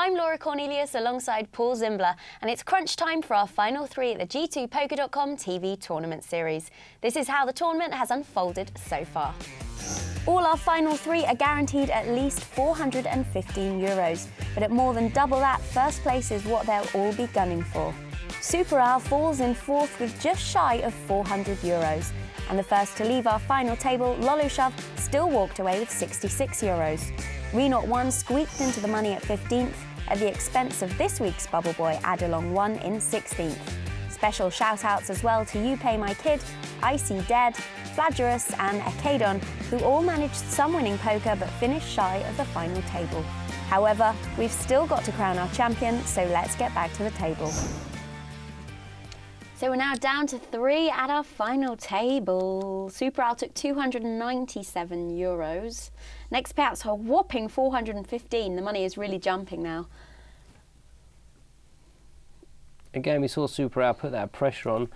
I'm Laura Cornelius alongside Paul Zimbler, and it's crunch time for our final three at the G2Poker.com TV tournament series. This is how the tournament has unfolded so far. All our final three are guaranteed at least €415, but at more than double that, first place is what they'll all be gunning for. Super Al falls in fourth with just shy of €400, and the first to leave our final table, Lolushov, still walked away with €66. Renot 1 squeaked into the money at 15th at the expense of this week's bubble boy Adalong 1 in 16th. Special shout-outs as well to You Pay My Kid, Icy Dead, Flaggerus and Acadon, who all managed some winning poker but finished shy of the final table. However, we've still got to crown our champion, so let's get back to the table. So we're now down to three at our final table. Super Al took €297. Next payouts are a whopping 415. The money is really jumping now. Again, we saw Super Al put that pressure on,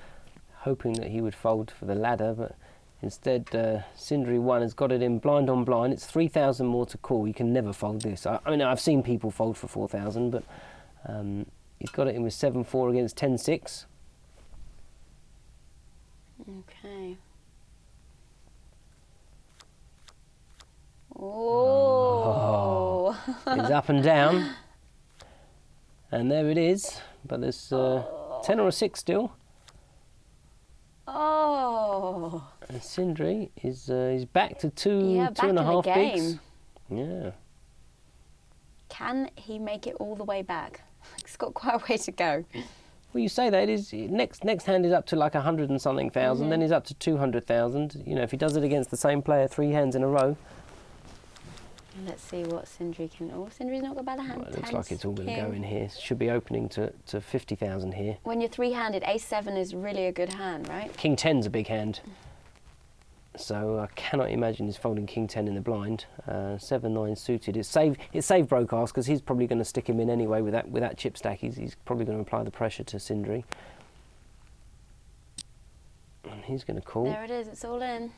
hoping that he would fold for the ladder, but instead Sindri 1 has got it in blind on blind. It's 3,000 more to call. You can never fold this. I mean, I've seen people fold for 4,000, but he's got it in with 7-4 against 10-6. Okay. Oh. It's up and down. And there it is. But there's 10 or a 6 still. Oh. And Sindri is he's back to two and a half bigs. Yeah. Can he make it all the way back? He's got quite a way to go. Well, you say that, next hand is up to like 100 and something thousand, then he's up to 200,000. You know, if he does it against the same player 3 hands in a row. Let's see what Sindri can. Oh, Sindri's not got a bad hand. Well, it looks like it's all going to go in here. Should be opening to 50,000 here. When you're three-handed, Ace-7 is really a good hand, right? King 10's a big hand. So I cannot imagine he's folding King 10 in the blind. 7-9 suited. It's saved Broadcast because he's probably going to stick him in anyway with that chip stack. He's probably going to apply the pressure to Sindri. And he's going to call. There it is. It's all in.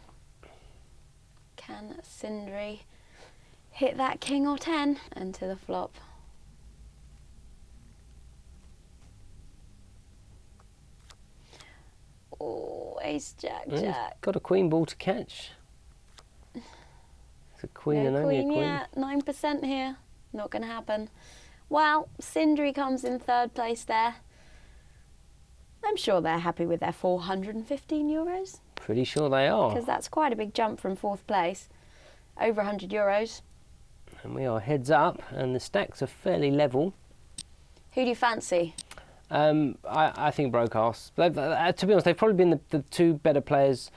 Can Sindri hit that king or 10 and to the flop? Oh, ace, jack, jack. Got a queen ball to catch. It's a queen and only a queen. Yeah, 9% here. Not going to happen. Well, Sindri comes in third place there. I'm sure they're happy with their €415. Pretty sure they are. Because that's quite a big jump from fourth place. Over €100. And we are heads up, and the stacks are fairly level. Who do you fancy? I think Broadcast. To be honest, they've probably been the two better players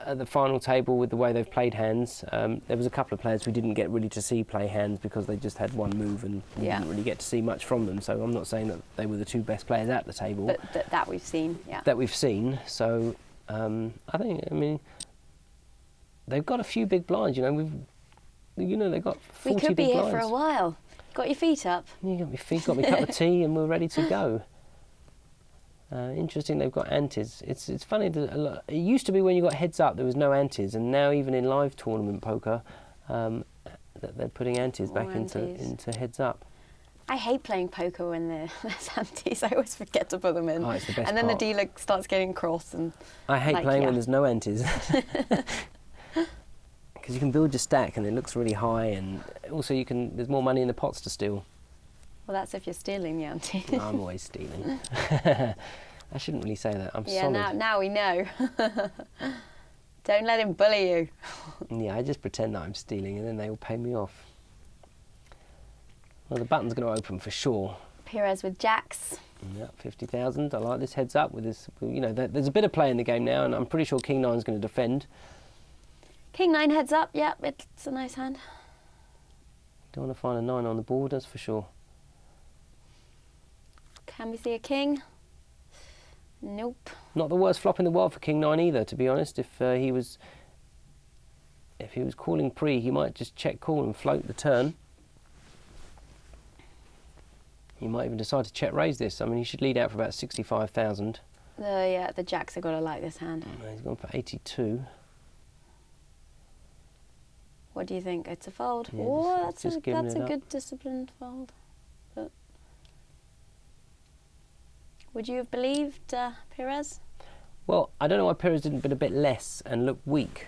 at the final table with the way they've played hands. There was a couple of players we didn't get really to see play hands because they just had one move and we didn't really get to see much from them. So I'm not saying that they were the two best players at the table. But that we've seen, yeah. That we've seen. So I mean, they've got a few big blinds. You know, they've got 40 big blinds. We could be here for a while. Got your feet up? You got my feet, got my cup of tea, and we're ready to go. Interesting, they've got antes. It's funny that it used to be when you got heads up there was no antes, and now even in live tournament poker, that they're putting antes back into heads up. I hate playing poker when there's antes. I always forget to put them in. Oh, it's the best and then part. the dealer starts getting cross. And I hate playing when there's no antes. Because you can build your stack and it looks really high, and also there's more money in the pots to steal. Well, that's if you're stealing the ante. No, I'm always stealing. I shouldn't really say that. I'm solid. Yeah, now we know. Don't let him bully you. Yeah, I just pretend that I'm stealing and then they all pay me off. Well, the button's going to open for sure. Pires with jacks. Yeah, 50,000. I like this heads up with this. You know, there's a bit of play in the game now, and I'm pretty sure King 9's going to defend. King 9 heads up. Yep, it's a nice hand. Don't want to find a 9 on the board, that's for sure. Can we see a king? Nope. Not the worst flop in the world for King 9 either, to be honest. If he was calling pre, he might just check call and float the turn. He might even decide to check raise this. I mean, he should lead out for about 65,000. The jacks have got to like this hand. He's gone for 82. What do you think? It's a fold. Yeah, oh, that's a good disciplined fold. But Would you have believed Perez? Well, I don't know why Perez didn't bet a bit less and look weak.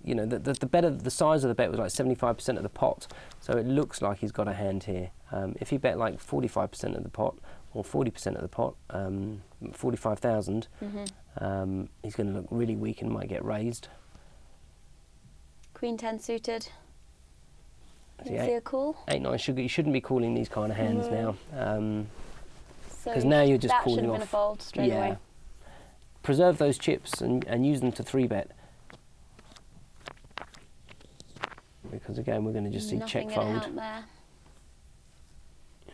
You know, the better, the size of the bet was like 75% of the pot, so it looks like he's got a hand here. If he bet like 45% of the pot or 40% of the pot, 45,000, he's going to look really weak and might get raised. Queen 10 suited. Is he a call? 8-9 you shouldn't be calling these kind of hands now. Because So now you're just that calling should have off. been a fold straight away. Preserve those chips and use them to 3-bet. Because again, we're going to just see check fold. Help there.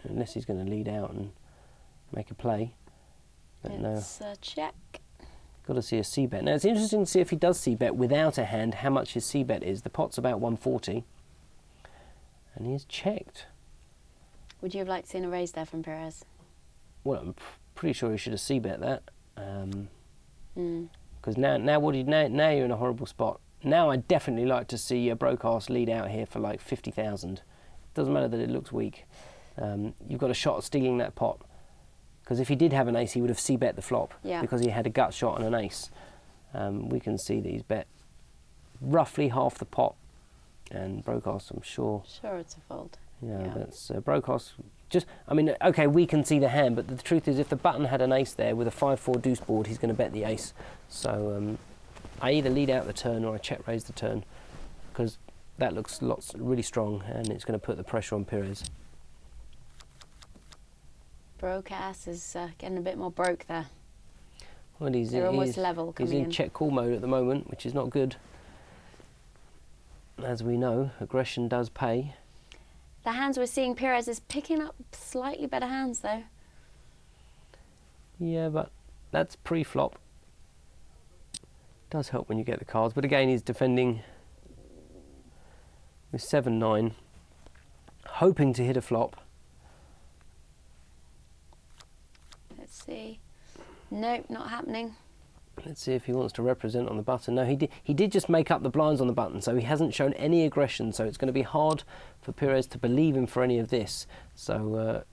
Unless he's going to lead out and make a play. But It's a check. Got to see a c-bet. Now it's interesting to see if he does c-bet without a hand, how much his c-bet is. The pot's about 140. And he is checked. Would you have liked to see a raise there from Perez? Well, I'm pretty sure he should have c-bet that. Because now you're in a horrible spot. Now I'd definitely like to see a broadcast lead out here for like 50,000. Doesn't matter that it looks weak. You've got a shot at stealing that pot. Because if he did have an ace, he would have c-bet the flop. Because he had a gut shot and an ace. We can see that he's bet roughly half the pot. And broadcast, I'm sure. Sure, it's a fold. Yeah, that's broadcast. I mean, okay, we can see the hand, but the truth is, if the button had an ace there with a 5-4 deuce board, he's going to bet the ace. So I either lead out the turn or I check raise the turn, because that looks really strong, and it's going to put the pressure on Perez. Broadcast is getting a bit more broke there. Well, They're almost level coming He's in check call mode at the moment, which is not good. As we know, aggression does pay. The hands we're seeing, Perez is picking up slightly better hands, though. Yeah, but that's pre-flop. Does help when you get the cards, but again, he's defending with 7-9, hoping to hit a flop. Let's see. Nope, not happening. Let's see if he wants to represent on the button. No, he did just make up the blinds on the button, so he hasn't shown any aggression, so it's going to be hard for Perez to believe him for any of this. So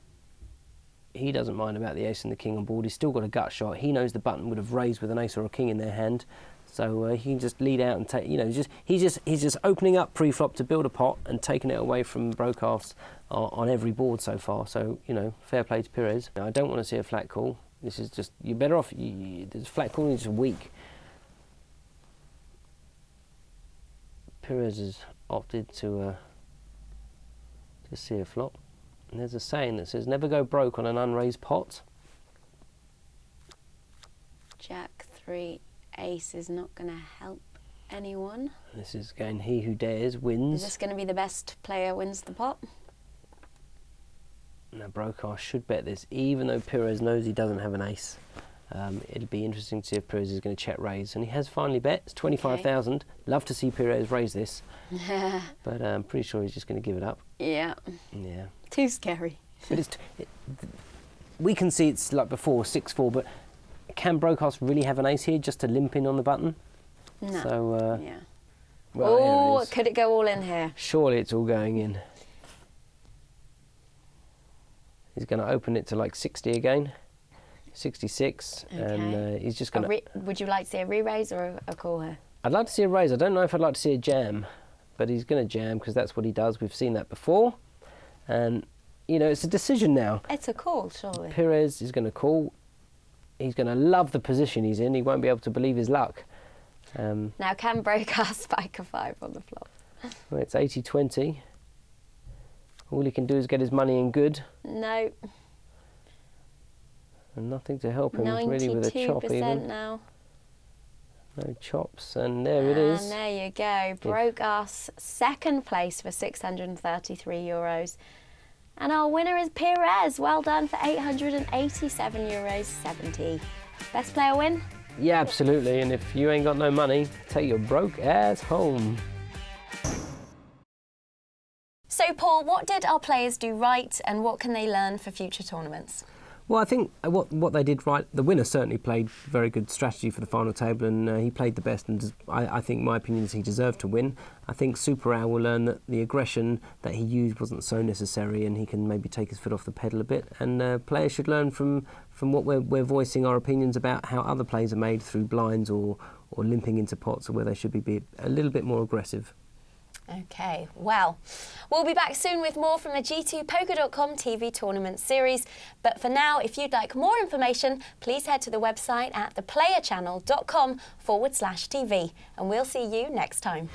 he doesn't mind about the ace and the king on board. He's still got a gut shot. He knows the button would have raised with an ace or a king in their hand, so he can just lead out and take, you know, he's just opening up pre-flop to build a pot and taking it away from broadcasts on every board so far. So, you know, fair play to Perez. Now, I don't want to see a flat call. This is just, you're better off, there's flat calling is just weak. Perez has opted to see a flop. And there's a saying that says, never go broke on an unraised pot. Jack 3 ace is not going to help anyone. This is again, he who dares wins. Is this going to be the best player wins the pot? Now broadcast should bet this, even though Perez knows he doesn't have an ace. It'll be interesting to see if Perez is going to check raise, and he has finally bet. It's 25,000. Love to see Perez raise this, but I'm pretty sure he's just going to give it up. Yeah. Yeah. Too scary. But we can see it's like before 6-4, but can broadcast really have an ace here just to limp in on the button? No. So yeah. well, Oh, could it go all in here? Surely it's all going in. He's going to open it to like 60 again, 66, okay. And he's just going to... Would you like to see a re-raise or a call here? I'd like to see a raise. I don't know if I'd like to see a jam, but he's going to jam because that's what he does. We've seen that before. And, you know, it's a decision now. It's a call, surely. Perez is going to call. He's going to love the position he's in. He won't be able to believe his luck. Now, can broadcast spike a 5 on the flop? Well, it's 80-20. All he can do is get his money in good. No. And nothing to help him really with a chop even. 92% now. No chops, and there it is. And there you go. Broke us second place for €633. And our winner is Perez. Well done for €887.70. Best player win? Yeah, absolutely. And if you ain't got no money, take your broke ass home. So, Paul, what did our players do right and what can they learn for future tournaments? Well, I think what they did right, the winner certainly played very good strategy for the final table, and he played the best, and I think my opinion is he deserved to win. I think Super Al will learn that the aggression that he used wasn't so necessary, and he can maybe take his foot off the pedal a bit, and players should learn from what we're voicing our opinions about how other plays are made through blinds or limping into pots, or where they should be a little bit more aggressive. Okay, well, we'll be back soon with more from the G2Poker.com TV tournament series. But for now, if you'd like more information, please head to the website at theplayerchannel.com/TV. And we'll see you next time.